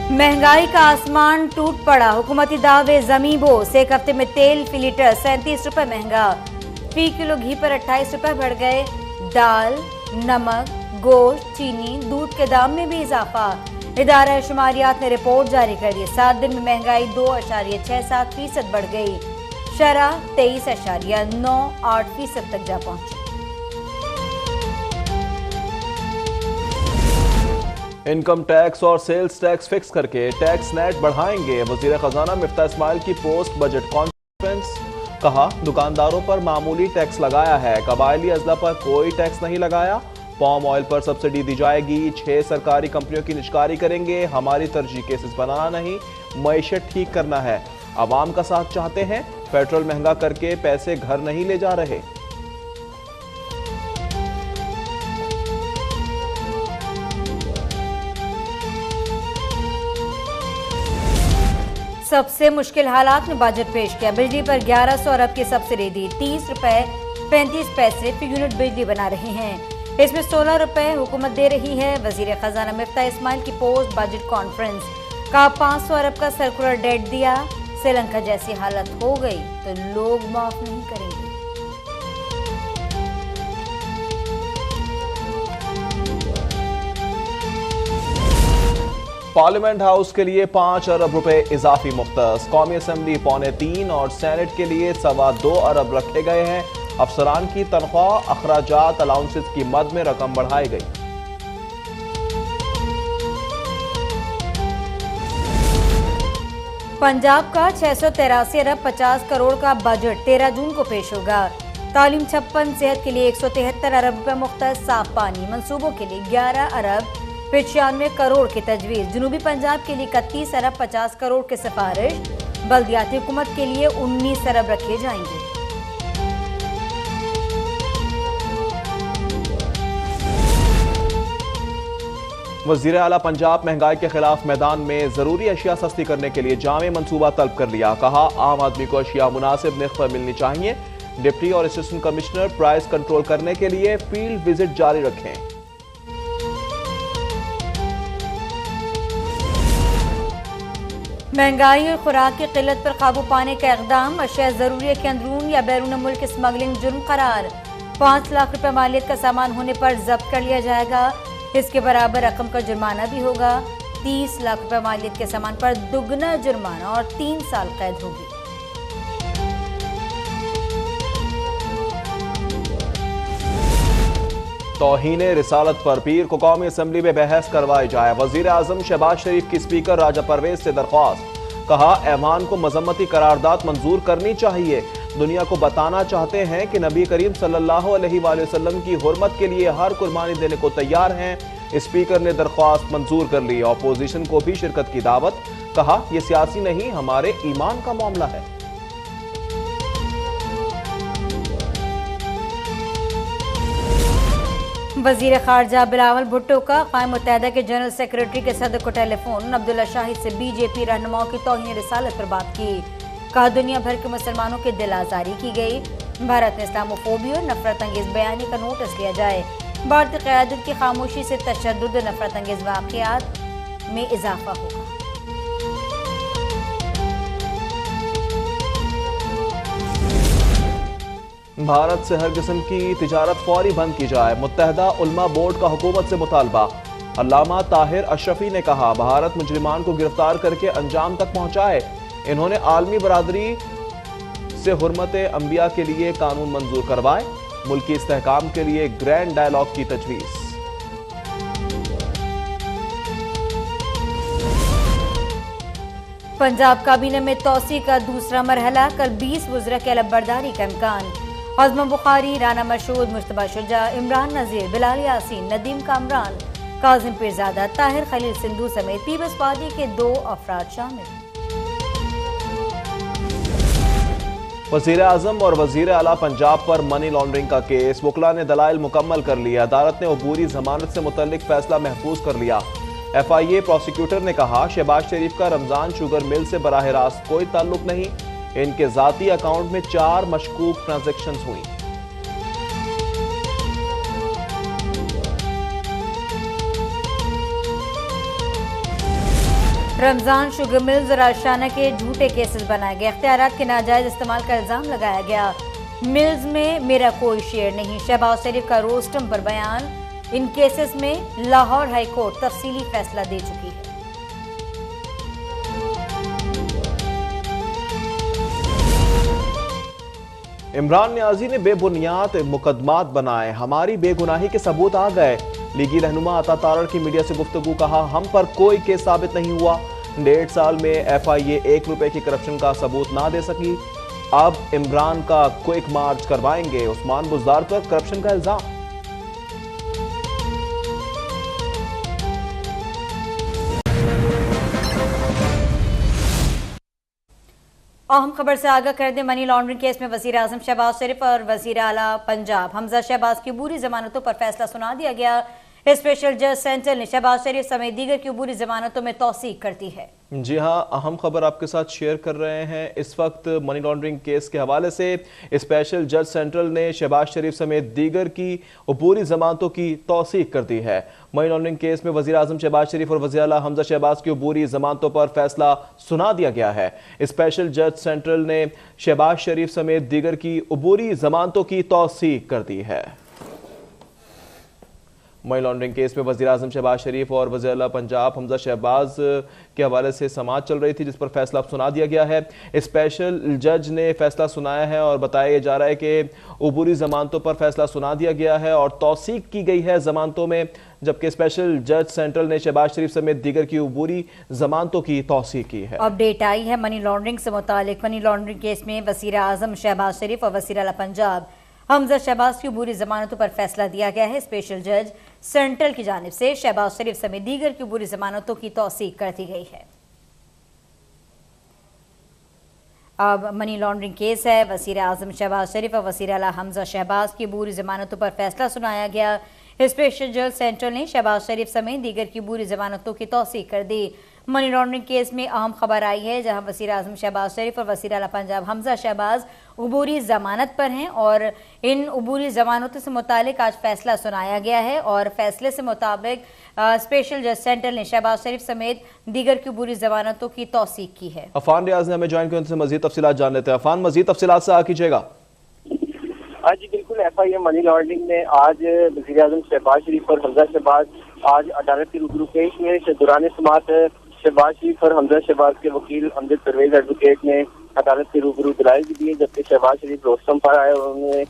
महंगाई का आसमान टूट पड़ा, हुकूमती दावे जमी बोस। एक हफ्ते में तेल फी लीटर 37 रुपए महंगा, फी किलो घी पर 28 रुपए बढ़ गए। दाल, नमक, गोश्त, चीनी, दूध के दाम में भी इजाफा। इदारा शुमारियात ने रिपोर्ट जारी कर दी। 7 दिन में महंगाई 2.67% बढ़ गई। शरह 23.98% तक जा पहुंची। इनकम टैक्स और सेल्स टैक्स फिक्स करके टैक्स नेट बढ़ाएंगे। वजीर खजाना मिफ्ता इस्माइल की पोस्ट बजट कॉन्फ्रेंस। कहा, दुकानदारों पर मामूली टैक्स लगाया है, कबायली अजला पर कोई टैक्स नहीं लगाया। पाम ऑयल पर सब्सिडी दी जाएगी। 6 सरकारी कंपनियों की निष्कारी करेंगे। हमारी तरजीह केसेस बनाना नहीं, मईशत ठीक करना है। आवाम का साथ चाहते हैं, पेट्रोल महंगा करके पैसे घर नहीं ले जा रहे। सबसे मुश्किल हालात में बजट पेश किया। बिजली पर 1100 अरब की सब्सिडी दी। 30 रुपए 35 पैसे फी यूनिट बिजली बना रहे हैं। इसमें 16 रुपए हुकूमत दे रही है। वजीर खजाना मिफ्ता इस्माइल की पोस्ट बजट कॉन्फ्रेंस। कहा, 500 अरब का सर्कुलर डेट दिया। श्रीलंका जैसी हालत हो गई तो लोग माफ नहीं करेंगे। पार्लियामेंट हाउस के लिए 5 अरब रुपए इजाफी मुख्तस। कौमी असम्बली 3.25 और सेनेट के लिए 2.25 अरब रखे गए हैं। अफसरान की तनख्वाह, अखराजात, अलाउंसेस की मद में रकम बढ़ाई गई। पंजाब का 683 अरब 50 करोड़ का बजट 13 जून को पेश होगा। तालीम 56, सेहत के लिए 173 अरब रुपए मुख्तस। साफ पानी मंसूबों के लिए 11 अरब 95 करोड़ की तजवीज़। जनूबी पंजाब के लिए 31 अरब 50 करोड़ की सिफारिश। बल्दियाती हुकूमत के लिए 19 अरब रखे जाएंगे। वज़ीर आला पंजाब महंगाई के खिलाफ मैदान में जरूरी अशिया सस्ती करने के लिए जामे मंसूबा तलब कर लिया। कहा, आम आदमी को अशिया मुनासिब निर्ख पर मिलनी चाहिए। डिप्टी और असिस्टेंट कमिश्नर प्राइस कंट्रोल करने के लिए फील्ड विजिट जारी रखें। महंगाई और खुराक की किल्लत पर काबू पाने का इकदाम। अशिया जरूरी के अंदरून या बैरून मुल्क स्मगलिंग जुर्म करार। 5 लाख रुपए मालियत का सामान होने पर जब्त कर लिया जाएगा। इसके बराबर रकम का जुर्माना भी होगा। 30 लाख रुपए मालियत के सामान पर दुगना जुर्माना और 3 साल कैद होगी। तौहीने रिसालत पर पीर को कौमी असम्बली में बहस करवाई जाए। वजीर आजम शहबाज शरीफ की स्पीकर राजा परवेज से दरख्वास्त। कहा, ऐवान को मजम्मती करारदाद मंजूर करनी चाहिए। दुनिया को बताना चाहते हैं कि नबी करीम सल्लल्लाहु अलैहि वसल्लम की हुर्मत के लिए हर कुर्बानी देने को तैयार हैं। स्पीकर ने दरख्वास्त मंजूर कर ली। अपोजिशन को भी शिरकत की दावत। कहा, यह सियासी नहीं, हमारे ईमान का मामला है। वजीर खारजा बिलावल भुट्टो का क़ौम मुत्तहिदा के जनरल सेक्रेटरी के सदर को टेलीफोन। अब्दुल्ला शाहिद से बीजेपी रहनुमाओं की तौहीन रिसालत पर बात की। कहा, दुनिया भर के मुसलमानों की दिल आजारी की गई। भारत में इस्लामोफोबी और नफरत अंगेज बयानी का नोटिस लिया जाए। भारतीय क़यादत की खामोशी से तशद्दुद नफरत अंगेज वाक़यात में इजाफा होगा। भारत से हर किस्म की तिजारत फौरी बंद की जाए। मुत्तहिदा उलमा बोर्ड का हुकूमत से मुतालबा। अल्लामा ताहिर अशरफी ने कहा, भारत मुजरिमान को गिरफ्तार करके अंजाम तक पहुंचाए। इन्होंने आलमी बरादरी से हुर्मत अंबिया के लिए कानून मंजूर करवाए। मुल्की इस्तेहकाम के लिए ग्रैंड डायलॉग की तजवीज़। पंजाब काबीना में तोसी का दूसरा मरहला। कल 20 वज़रा की अलबरदारी का इम्कान। आज़म बुखारी, राना मशहूद, मुश्तबा शुजा, इमरान नज़ीर, बिलाल यासीन, नदीम कामरान, काजिम पीरजादा, ताहिर खलील सिंधु समेत पीपल्स पार्टी के 2 अफराद शामिल। वज़ीर आज़म और वज़ीर आला पंजाब पर मनी लॉन्ड्रिंग का केस। वकला ने दलाइल मुकम्मल कर लिया। अदालत ने अबूरी जमानत से मुतल्लिक फैसला महफूज कर लिया। FIA प्रोसिक्यूटर ने कहा, शहबाज शरीफ का रमजान शुगर मिल से बराह रास्त कोई ताल्लुक नहीं। इनके जाती अकाउंट में 4 मशकूक ट्रांजैक्शंस हुई। रमजान शुगर मिल्स और आशियाना के झूठे केसेस बनाए गए, इख्तियारात के नाजायज इस्तेमाल का इल्जाम लगाया गया। मिल्स में मेरा कोई शेयर नहीं, शहबाज शरीफ का रोस्टम पर बयान। इन केसेस में लाहौर हाई कोर्ट तफसीली फैसला दे चुकी है। इमरान नियाजी ने बेबुनियाद मुकदमात बनाए, हमारी बेगुनाही के सबूत आ गए। लीगी रहनुमा अता तारड़ की मीडिया से गुफ्तगू, कहा हम पर कोई केस साबित नहीं हुआ। 1.5 साल में FIA 1 रुपए की करप्शन का सबूत ना दे सकी। अब इमरान का क्विक मार्च करवाएंगे, उस्मान बुज़दार पर करप्शन का इल्जाम। अहम खबर से आगाह कर दें, मनी लॉन्ड्रिंग केस में वजीर आजम शहबाज शरीफ और वजीर आला पंजाब हमजा शहबाज की अबूरी जमानतों पर फैसला सुना दिया गया। स्पेशल जज सेंट्रल ने शहबाज शरीफ समेत दीगर की अबूरी जमानतों में तौसीक कर दी है। जी हां, अहम खबर आपके साथ शेयर कर रहे हैं इस वक्त मनी लॉन्ड्रिंग केस के हवाले से। स्पेशल जज सेंट्रल ने शहबाज शरीफ समेत दीगर की अबूरी जमानतों की तौसीक कर दी है। मनी लॉन्ड्रिंग केस में वजीर आजम शहबाज शरीफ और वज़ीर आला हमजा शहबाज की अबूरी जमानतों पर फैसला सुना दिया गया है। स्पेशल जज सेंट्रल ने शहबाज शरीफ समेत दीगर की अबूरी जमानतों की तौसीक कर दी है। मनी लॉन्ड्रिंग केस में वज़ीर आज़म शहबाज शरीफ और वज़ीर आला पंजाब हमजा शहबाज के हवाले से समाअत चल रही थी, जिस पर फैसला सुना दिया गया है। स्पेशल जज ने फैसला सुनाया है और बताया जा रहा है कि अबूरी जमानतों पर फैसला सुना दिया गया है और तौसीक की गई है जमानतों में, जबकि स्पेशल जज सेंट्रल ने शहबाज शरीफ समेत दीगर की अबूरी जमानतों की तौसीक की है। अपडेट आई है मनी लॉन्ड्रिंग से मुतालिक। मनी लॉन्ड्रिंग केस में वज़ीर आज़म शहबाज शरीफ और वज़ीर आला पंजाब हमजा शहबाज की अबूरी जमानतों पर फैसला दिया गया है। स्पेशल जज सेंट्रल की जानिब से शहबाज शरीफ समेत दीगर की अबूरी जमानतों की तौसीक कर दी गई है। अब मनी लॉन्ड्रिंग केस है, वज़ीर आज़म शहबाज शरीफ और वज़ीर आला हमजा शहबाज की अबूरी जमानतों पर फैसला सुनाया गया। स्पेशल जज सेंट्रल ने शहबाज शरीफ समेत दीगर की अबूरी जमानतों की तौसीक कर दी। मनी लॉन्ड्रिंग केस में अहम खबर आई है, जहां वज़ीर आज़म शहबाज शरीफ और वज़ीर आला पंजाब हमजा शहबाज अबूरी जमानत पर हैं और इन अबूरी जमानतों से मुतालिक आज फैसला सुनाया गया है और फैसले से मुताबिक स्पेशल जज सेंट्रल ने शहबाज शरीफ समेत दीगर की अबूरी जमानतों की तौसीक की है। अफान रियाज ने हमें ज्वाइन किया, उनसे मजीद तफसीलात जान लेते हैं। अफान, मजीद तफसीलात से कीजिएगा। जी बिल्कुल, FIA मनी लॉन्ड्रिंग में आज वज़ीर आज़म शहबाज शरीफ और हमजा शहबाज आज अदालत के रूबरू पेश हुए। दौरान समाअत शहबाज शरीफ और हमजा शहबाज के वकील अमजद परवेज एडवोकेट ने अदालत के रूबरू दलाइल भी दिए, जबकि शहबाज शरीफ रोस्टम पर आए और उन्होंने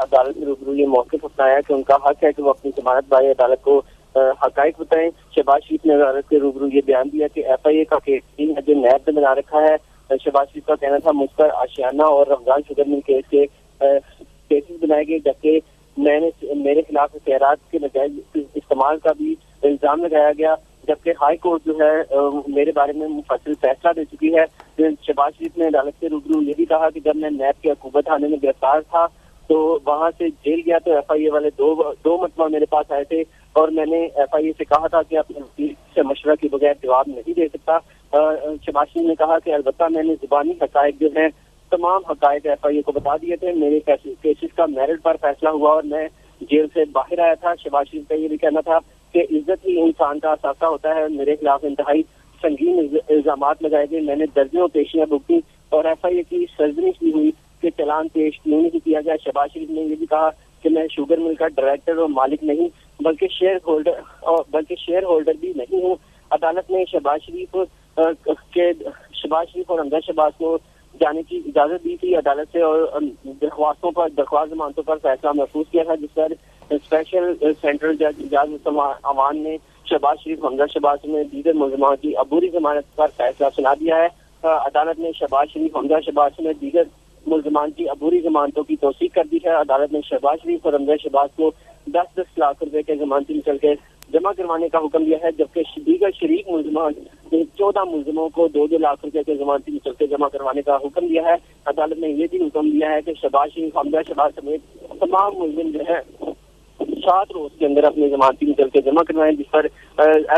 अदालत के रूबरू ये मौक़िफ़ अपनाया कि उनका हक है कि वो अपनी जमानत बारे अदालत को हक़ाइक़ बताएं। शहबाज शरीफ ने अदालत के रूबरू ये बयान दिया कि FIA का केस जो नैब ने बना रखा है, शहबाज शरीफ का कहना था मुझ पर आशियाना और रमजान शुगर मिल केस के केसेस बनाए गए, जबकि मेरे खिलाफ इख्तियारात के नजायज इस्तेमाल का भी इल्जाम लगाया गया, जबकि हाई कोर्ट जो है मेरे बारे में मुफस्सिल फैसला दे चुकी है। शहबाज शरीफ ने अदालत के रूबरू ये भी कहा कि जब मैं नैब के अकूबा थाने में गिरफ्तार था तो वहां से जेल गया तो FIA वाले दो मरतबा मेरे पास आए थे और मैंने FIA से कहा था कि अपने वकील से मशवरा के बगैर जवाब नहीं दे सकता। शहबाज शरीफ ने कहा कि अलबत्ता मैंने जुबानी हक़ाइक़ जो है तमाम हक़ाइक़ FIA को बता दिए थे। मेरे केसेस का मेरिट पर फैसला हुआ और मैं जेल से बाहर आया था। शहबाज शरीफ का ये भी कहना था कि इज्जत ही इंसान का असासा होता है। मेरे खिलाफ इंतहाई संगीन इल्जामात लगाए गए, मैंने दर्जनों पेशियां भुगती और FIA की सरजनिश भी हुई कि चालान पेश क्यों नहीं किया गया। शहबाज शरीफ ने ये भी कहा कि मैं शुगर मिल का डायरेक्टर और मालिक नहीं बल्कि शेयर होल्डर भी नहीं हूँ। अदालत ने शहबाज शरीफ और हमजा शहबाज को जाने की इजाजत दी थी अदालत से और दरख्वास्त जमानतों पर फैसला महफूज किया था, जिस पर स्पेशल सेंट्रल जज इजाज अवान ने शहबाज शरीफ हमजा शहबाज में दीगर मुलजमान की अबूरी जमानत पर फैसला सुना दिया है। अदालत ने शहबाज शरीफ हमजा शहबाज में दीगर मुलजमान की अबूरी जमानतों की तौसीक कर दी है। अदालत ने शहबाज शरीफ और हमजा शहबाज को 10-10 लाख रुपए के जमानती निकल के जमा करवाने का हुक्म दिया है, जबकि दीगर शरीक मुलजमान 14 मुलजमों को 2-2 लाख रुपए के जमानती निकल के जमा करवाने का हुक्म दिया है। अदालत ने ये भी हुक्म दिया है कि शहबाज शरीफ हमजा शहबाज समेत तमाम मुलजिम जो है 7 रोज के अंदर अपनी जमानती निकल के जमा करवाएं, जिस पर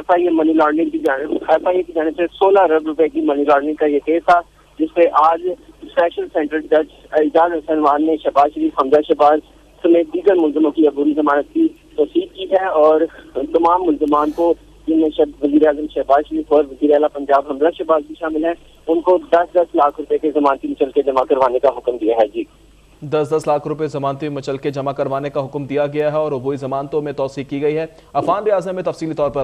FIA मनी लॉन्ड्रिंग की जाने से 16 अरब रुपए की मनी लॉन्ड्रिंग का ये केस था, जिसपे आज स्पेशल सेंट्रल जज एजाज हसन ने शहबाज शरीफ हमजा शहबाज समेत दीगर मुलजमों की अबूरी जमानत की तौसीक की है और तमाम मुलजमान को जिनमें वज़ीर आज़म शहबाज शरीफ और वज़ीर आला पंजाब हमजा शहबाज भी शामिल हैं, उनको 10-10 लाख रुपए के जमानती मुचलके जमा करवाने का हुक्म दिया है। जी 10-10 लाख रुपए जमानती मुचलके जमा करवाने का हुक्म दिया गया है और वही जमानतों में तौसीक की गई है। अफान रियाज ने तफसीली तौर पर